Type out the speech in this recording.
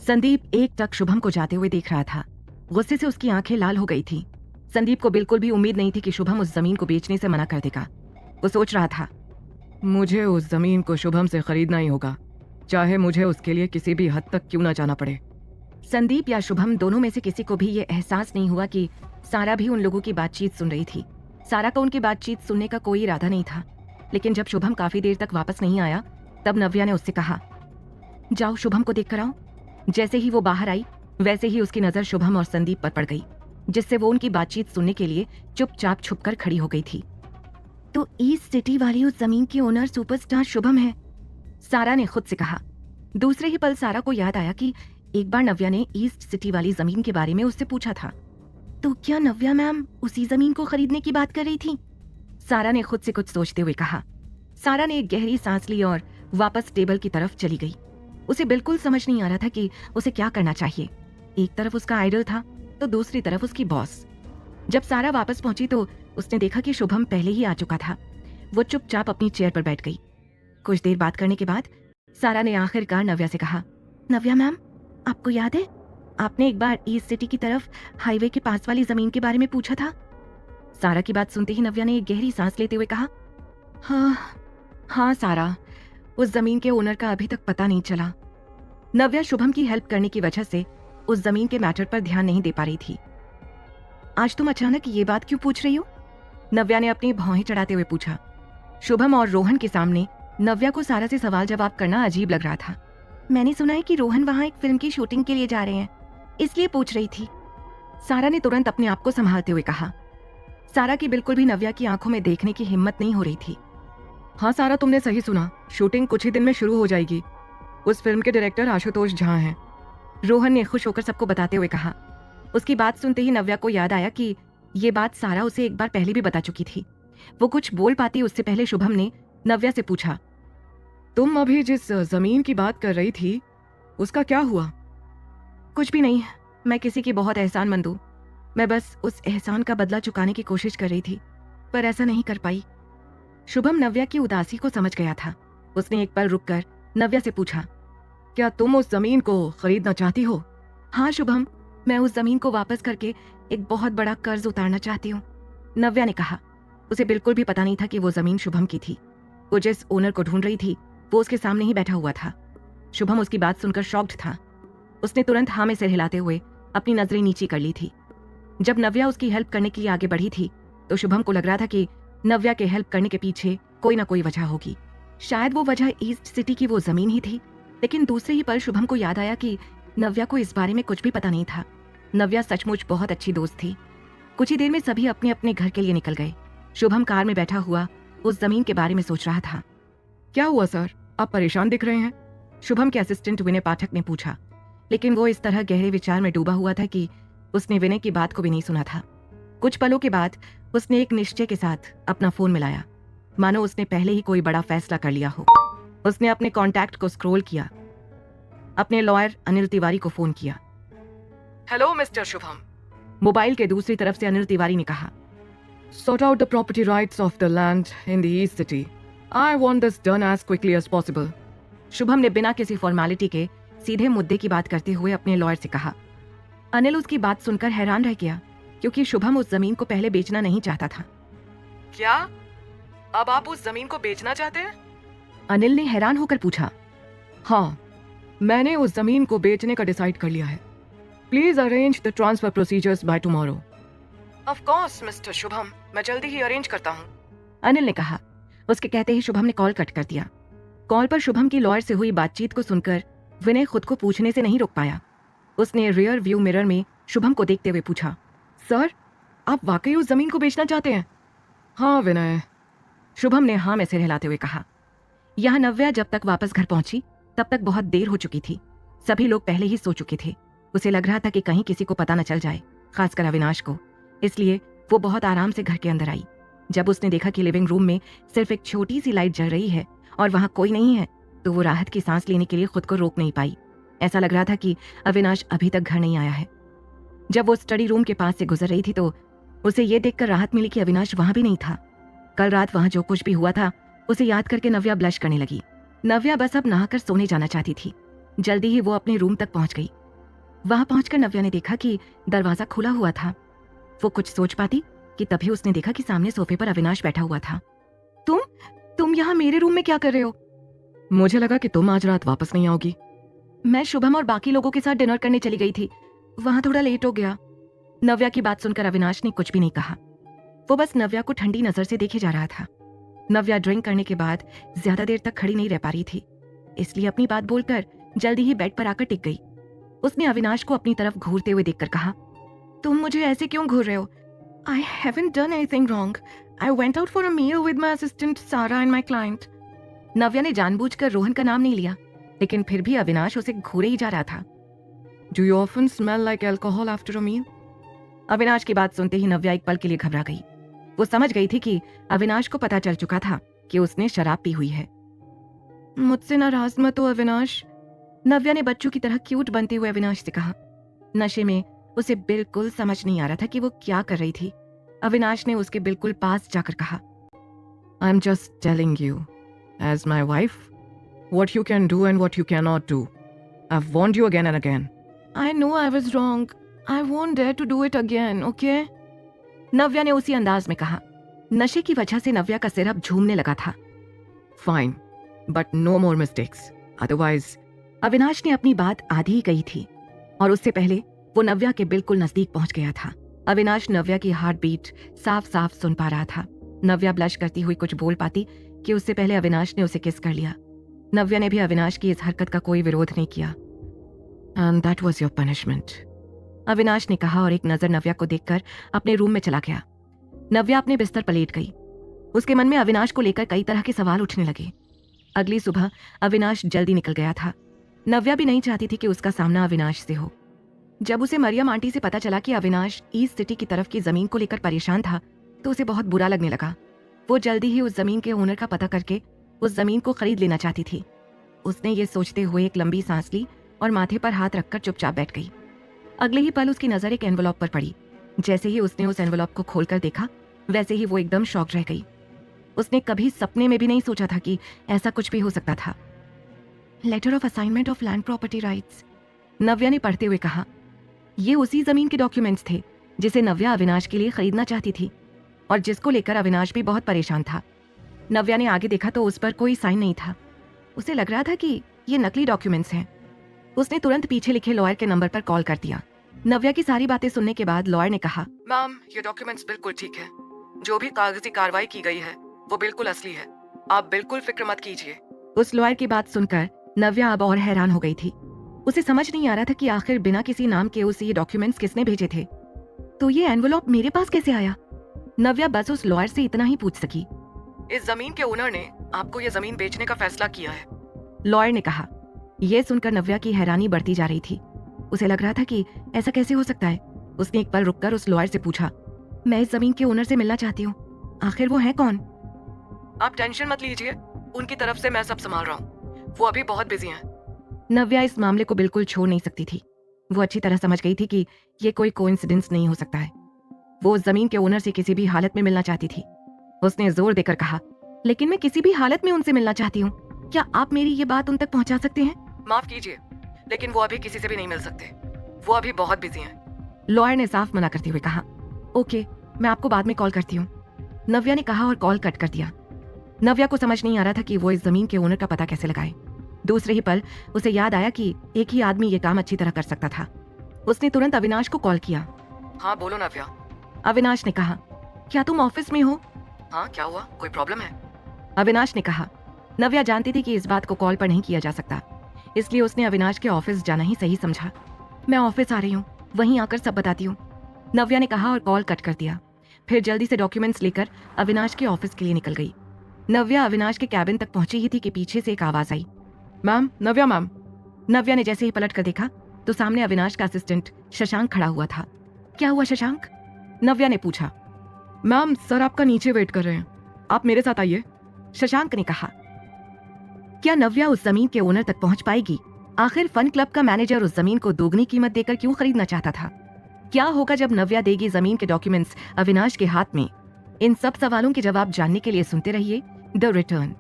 संदीप एक टक शुभम को जाते हुए देख रहा था। गुस्से से उसकी आंखें लाल हो गई थी। संदीप को बिल्कुल भी उम्मीद नहीं थी कि शुभम उस जमीन को बेचने से मना कर देगा। वो सोच रहा था, मुझे उस जमीन को शुभम से खरीदना ही होगा, चाहे मुझे उसके लिए किसी भी हद तक क्यों ना जाना पड़े। संदीप या शुभम दोनों में से किसी को भी ये एहसास नहीं हुआ कि सारा भी उन लोगों की बातचीत सुन रही थी। सारा का उनकी बातचीत सुनने का कोई इरादा नहीं था, लेकिन जब शुभम काफी देर तक वापस नहीं आया, तब नव्या ने उससे कहा, जाओ शुभम को देख कर आओ। जैसे ही वो बाहर आई, वैसे ही उसकी नजर शुभम और संदीप पर पड़ गई, जिससे वो उनकी बातचीत सुनने के लिए चुपचाप छुपकर खड़ी हो गई थी। तो ईस्ट सिटी वाली उस जमीन के ओनर सुपरस्टार शुभम है, सारा ने खुद से कहा। दूसरे ही पल सारा को याद आया कि एक बार नव्या ने ईस्ट सिटी वाली जमीन के बारे में उससे पूछा था। तो क्या नव्या मैम उसी जमीन को खरीदने की बात कर रही थी? सारा ने खुद से कुछ सोचते हुए कहा। सारा ने एक गहरी सांस ली और वापस टेबल की तरफ चली गई। उसे बिल्कुल समझ नहीं आ रहा था कि उसे क्या करना चाहिए। एक तरफ उसका आइडल था तो दूसरी तरफ उसकी बॉस। जब सारा वापस पहुंची तो उसने देखा कि शुभम पहले ही आ चुका था। वो चुपचाप अपनी चेयर पर बैठ गई। कुछ देर बात करने के बाद सारा ने आखिरकार नव्या से कहा, नव्या मैम, आपको याद है आपने एक बार ईस्ट सिटी की तरफ हाईवे के पास वाली जमीन के बारे में पूछा था? सारा की बात सुनते ही नव्या ने एक गहरी सांस लेते हुए कहा, हाँ सारा, उस जमीन के ओनर का अभी तक पता नहीं चला। नव्या शुभम की हेल्प करने की वजह से उस जमीन के मैटर पर ध्यान नहीं दे पा रही थी। आज तुम अचानक ये बात क्यों पूछ रही हो? नव्या ने अपनी भौहें चढ़ाते हुए पूछा। शुभम और रोहन के सामने नव्या को सारा से सवाल जवाब करना अजीब लग रहा था। मैंने सुना है कि रोहन वहां एक फिल्म की शूटिंग के लिए जा रहे हैं, इसलिए पूछ रही थी। सारा ने तुरंत अपने आप को संभालते हुए कहा। सारा की बिल्कुल भी नव्या की आंखों में देखने की हिम्मत नहीं हो रही थी। हाँ सारा, तुमने सही सुना, शूटिंग कुछ ही दिन में शुरू हो जाएगी। उस फिल्म के डायरेक्टर आशुतोष झा हैं, रोहन ने खुश होकर सबको बताते हुए कहा। उसकी बात सुनते ही नव्या को याद आया कि ये बात सारा उसे एक बार पहले भी बता चुकी थी। वो कुछ बोल पाती उससे पहले शुभम ने नव्या से पूछा, तुम अभी जिस जमीन की बात कर रही थी उसका क्या हुआ? कुछ भी नहीं, मैं किसी की बहुत एहसानमंद हूं। मैं बस उस एहसान का बदला चुकाने की कोशिश कर रही थी, पर ऐसा नहीं कर पाई। शुभम नव्या की उदासी को समझ गया था। उसने एक पल रुककर नव्या से पूछा, क्या तुम उस जमीन को खरीदना चाहती हो? हाँ शुभम, मैं उस जमीन को वापस करके एक बहुत बड़ा कर्ज उतारना चाहती हूँ, नव्या ने कहा। उसे बिल्कुल भी पता नहीं था कि वो जमीन शुभम की थी। वो जिस ओनर को ढूंढ रही थी वो उसके सामने ही बैठा हुआ था। शुभम उसकी बात सुनकर शॉक्ड था। उसने तुरंत हाँ में सिर हिलाते हुए अपनी नजरें नीची कर ली थी। जब नव्या उसकी हेल्प करने के लिए आगे बढ़ी थी तो शुभम को लग रहा था कि नव्या के हेल्प करने के पीछे कोई ना कोई वजह होगी। शायद वो वजह ईस्ट सिटी की वो जमीन ही थी। लेकिन दूसरे ही पल शुभम को याद आया कि नव्या को इस बारे में कुछ भी पता नहीं था। नव्या सचमुच बहुत अच्छी दोस्त थी। कुछ ही देर में सभी अपने अपने घर के लिए निकल गए। शुभम कार में बैठा हुआ उस जमीन के बारे में सोच रहा था। क्या हुआ सर, आप परेशान दिख रहे हैं? शुभम के असिस्टेंट विनय पाठक ने पूछा। लेकिन वो इस तरह गहरे विचार में डूबा हुआ था कि उसने विनय की बात को भी नहीं सुना था। कुछ पलों के बाद उसने एक निश्चय के साथ अपना फोन मिलाया, मानो उसने पहले ही कोई बड़ा फैसला कर लिया हो। उसने अपने कॉन्टैक्ट को स्क्रॉल किया, अपने लॉयर अनिल तिवारी को फोन किया। हेलो मिस्टर शुभम, मोबाइल के दूसरी तरफ से अनिल तिवारी ने कहा। Sort out the property rights of the land in the east city. I want this done as quickly as possible. Shubham ने बिना किसी फॉर्मेलिटी के सीधे मुद्दे की बात करते हुए अपने लॉयर से कहा। अनिल उसकी बात सुनकर हैरान रह गया, क्योंकि शुभम उस जमीन को पहले बेचना नहीं चाहता था। क्या अब आप उस जमीन को बेचना चाहते हैं? अनिल ने हैरान होकर पूछा। हाँ, मैंने उस जमीन को बेचने का डिसाइड कर लिया है। Please arrange the transfer procedures by tomorrow. Of course mister Shubham, मैं जल्दी ही अरेंज करता हूँ, अनिल ने कहा। उसके कहते ही शुभम ने कॉल कट कर दिया। कॉल पर शुभम की लॉयर से हुई बातचीत को सुनकर विनय खुद को पूछने से नहीं रोक पाया। उसने रियर व्यू मिरर में शुभम को देखते हुए पूछा, सर, आप वाकई उस जमीन को बेचना चाहते हैं? हाँ विनय, शुभम ने हाँ में सिर हिलाते हुए कहा। यहाँ नव्या जब तक वापस घर पहुंची तब तक बहुत देर हो चुकी थी। सभी लोग पहले ही सो चुके थे। उसे लग रहा था कि कहीं किसी को पता न चल जाए, खासकर अविनाश को। इसलिए वो बहुत आराम से घर के अंदर आई। जब उसने देखा कि लिविंग रूम में सिर्फ एक छोटी सी लाइट जल रही है और वहां कोई नहीं है, तो वो राहत की सांस लेने के लिए खुद को रोक नहीं पाई। ऐसा लग रहा था कि अविनाश अभी तक घर नहीं आया है। जब वो स्टडी रूम के पास से गुजर रही थी तो उसे ये देखकर राहत मिली कि अविनाश वहां भी नहीं था। कल रात वहां जो कुछ भी हुआ था उसे याद करके नव्या ब्लश करने लगी। नव्या बस अब नहाकर सोने जाना चाहती थी। जल्दी ही वो अपने रूम तक पहुंच गई। वहां पहुंचकर नव्या ने देखा कि दरवाजा खुला हुआ था। वो कुछ सोच पाती कि तभी उसने देखा कि सामने सोफे पर अविनाश बैठा हुआ था। तुम यहाँ मेरे रूम में क्या कर रहे हो? मुझे लगा कि तुम आज रात वापस नहीं आओगी। मैं शुभम और बाकी लोगों के साथ डिनर करने चली गई थी, वहां थोड़ा लेट हो गया। नव्या की बात सुनकर अविनाश ने कुछ भी नहीं कहा। वो बस नव्या को ठंडी नजर से देखे जा रहा था। नव्या ड्रिंक करने के बाद ज्यादा देर तक खड़ी नहीं रह पा रही थी, इसलिए अपनी बात बोलकर जल्दी ही बेड पर आकर टिक गई। उसने अविनाश को अपनी तरफ घूरते हुए देखकर कहा, तुम मुझे ऐसे क्यों घूर रहे हो? I haven't done anything wrong. I went out for a meal with my assistant Sara and my client. Navya ने जानबूझकर रोहन का नाम नहीं लिया, लेकिन फिर भी अविनाश उसे घूरे ही जा रहा था। Do you often smell like alcohol after a meal? Avinash की बात सुनते ही नव्या एक पल के लिए घबरा गई। वो समझ गई थी कि अविनाश को पता चल चुका था कि उसने शराब पी हुई है। मुझसे नाराज मत हो अविनाश, नव्या ने बच्चों की तरह क्यूट बनते हुए अविनाश से कहा। नशे में उसे बिल्कुल समझ नहीं आ रहा था कि वो क्या कर रही थी। अविनाश ने उसके बिल्कुल पास जाकर कहा, I am just telling you as my wife what you can do and what you cannot do. I've warned you again and again. I know I was wrong. I won't dare to do it again, okay? नव्या ने उसी अंदाज में कहा। नशे की वजह से नव्या का सिर अब झूमने लगा था। Fine, but no more mistakes. Otherwise, Avinash ने अपनी बात आधी ही कही थी और उससे पहले वो नव्या के बिल्कुल नजदीक पहुंच गया था। अविनाश नव्या की हार्ट बीट साफ साफ सुन पा रहा था। नव्या ब्लश करती हुई कुछ बोल पाती कि उससे पहले अविनाश ने उसे किस कर लिया। नव्या ने भी अविनाश की इस हरकत का कोई विरोध नहीं किया। And that was your punishment, Avinash ने कहा और एक नजर नव्या को देखकर अपने रूम में चला गया। नव्या अपने बिस्तर पर लेट गई। उसके मन में अविनाश को लेकर कई तरह के सवाल उठने लगे। अगली सुबह अविनाश जल्दी निकल गया था। नव्या भी नहीं चाहती थी कि उसका सामना अविनाश से हो। जब उसे मरियम आंटी से पता चला कि अविनाश ईस्ट सिटी की तरफ की जमीन को लेकर परेशान था, तो उसे बहुत बुरा लगने लगा। वो जल्दी ही उस जमीन के ओनर का पता करके उस जमीन को खरीद लेना चाहती थी। उसने ये सोचते हुए एक लंबी सांस ली और माथे पर हाथ रखकर चुपचाप बैठ गई। अगले ही पल उसकी नजर एक एनवलॉप पर पड़ी। जैसे ही उसने उस एनवलॉप को खोलकर देखा, वैसे ही वो एकदम शॉक रह गई। उसने कभी सपने में भी नहीं सोचा था कि ऐसा कुछ भी हो सकता था। Letter of assignment of land property rights, Navya ने पढ़ते हुए कहा। ये उसी जमीन के डॉक्यूमेंट्स थे जिसे नव्या अविनाश के लिए खरीदना चाहती थी और जिसको लेकर अविनाश भी बहुत परेशान था। नव्या ने आगे देखा तो उस पर कोई साइन नहीं था। उसे लग रहा था कि ये नकली डॉक्यूमेंट्स हैं। उसने तुरंत पीछे लिखे लॉयर के नंबर पर कॉल कर दिया। नव्या की सारी बातें सुनने के बाद लॉयर ने कहा, मैम ये डॉक्यूमेंट्स बिल्कुल ठीक है। जो भी कागजी कार्रवाई की गई है वो बिल्कुल असली है। आप बिल्कुल फिक्र मत कीजिए। उस लॉयर की बात सुनकर नव्या अब और हैरान हो गई थी। उसे समझ नहीं आ रहा था कि आखिर बिना किसी नाम के उसे ये डॉक्यूमेंट्स किसने भेजे थे। तो ये एनवलॉप मेरे पास कैसे आया? नव्या बस उस लॉयर से इतना ही पूछ सकी। इस जमीन के ओनर ने आपको ये जमीन बेचने का फैसला किया है, लॉयर ने कहा। यह सुनकर नव्या की हैरानी बढ़ती जा रही थी। उसे लग रहा था कि ऐसा कैसे हो सकता है। उसने एक पल रुककर उस लॉयर से पूछा, मैं इस जमीन के ओनर से मिलना चाहती हूँ, आखिर वो है कौन? आप टेंशन मत लीजिए, उनकी तरफ से मैं सब संभाल रहा हूँ, वो अभी बहुत बिजी हैं। नव्या इस मामले को बिल्कुल छोड़ नहीं सकती थी। वो अच्छी तरह समझ गई थी कि ये कोई कोइंसिडेंस नहीं हो सकता है। वो उस जमीन के ओनर से किसी भी हालत में मिलना चाहती थी। उसने जोर देकर कहा, लेकिन मैं किसी भी हालत में उनसे मिलना चाहती हूँ, क्या आप मेरी ये बात उन तक पहुंचा सकते हैं? माफ कीजिए, लेकिन वो अभी किसी से भी नहीं मिल सकते, वो अभी बहुत बिजी हैं। लॉयर ने साफ मना करते हुए कहा। ओके, मैं आपको बाद में कॉल करती हूँ, नव्या ने कहा और कॉल कट कर दिया। नव्या को समझ नहीं आ रहा था कि वो इस जमीन के ओनर का पता कैसे लगाए। दूसरे ही पल उसे याद आया कि एक ही आदमी ये काम अच्छी तरह कर सकता था। उसने तुरंत अविनाश को कॉल किया। हाँ बोलो नव्या, अविनाश ने कहा। क्या तुम ऑफिस में हो? हाँ, क्या हुआ, कोई प्रॉब्लम है? अविनाश ने कहा। नव्या जानती थी कि इस बात को कॉल पर नहीं किया जा सकता, इसलिए उसने अविनाश के ऑफिस जाना ही सही समझा। मैं ऑफिस आ रही हूँ, वहीं आकर सब बताती हूँ, नव्या ने कहा और कॉल कट कर दिया। फिर जल्दी से डॉक्यूमेंट्स लेकर अविनाश के ऑफिस के लिए निकल गई। नव्या अविनाश के कैबिन तक पहुंची ही थी कि पीछे से एक आवाज आई, मैम, नव्या मैम। नव्या ने जैसे ही पलट कर देखा तो सामने अविनाश का असिस्टेंट शशांक खड़ा हुआ था। क्या हुआ शशांक? नव्या ने पूछा। मैम, सर आपका नीचे वेट कर रहे हैं, आप मेरे साथ आइए, शशांक ने कहा। क्या नव्या उस जमीन के ओनर तक पहुंच पाएगी? आखिर फन क्लब का मैनेजर उस जमीन को दोगुनी कीमत देकर क्यों खरीदना चाहता था? क्या होगा जब नव्या देगी जमीन के डॉक्यूमेंट्स अविनाश के हाथ में? इन सब सवालों के जवाब जानने के लिए सुनते रहिए द रिटर्न।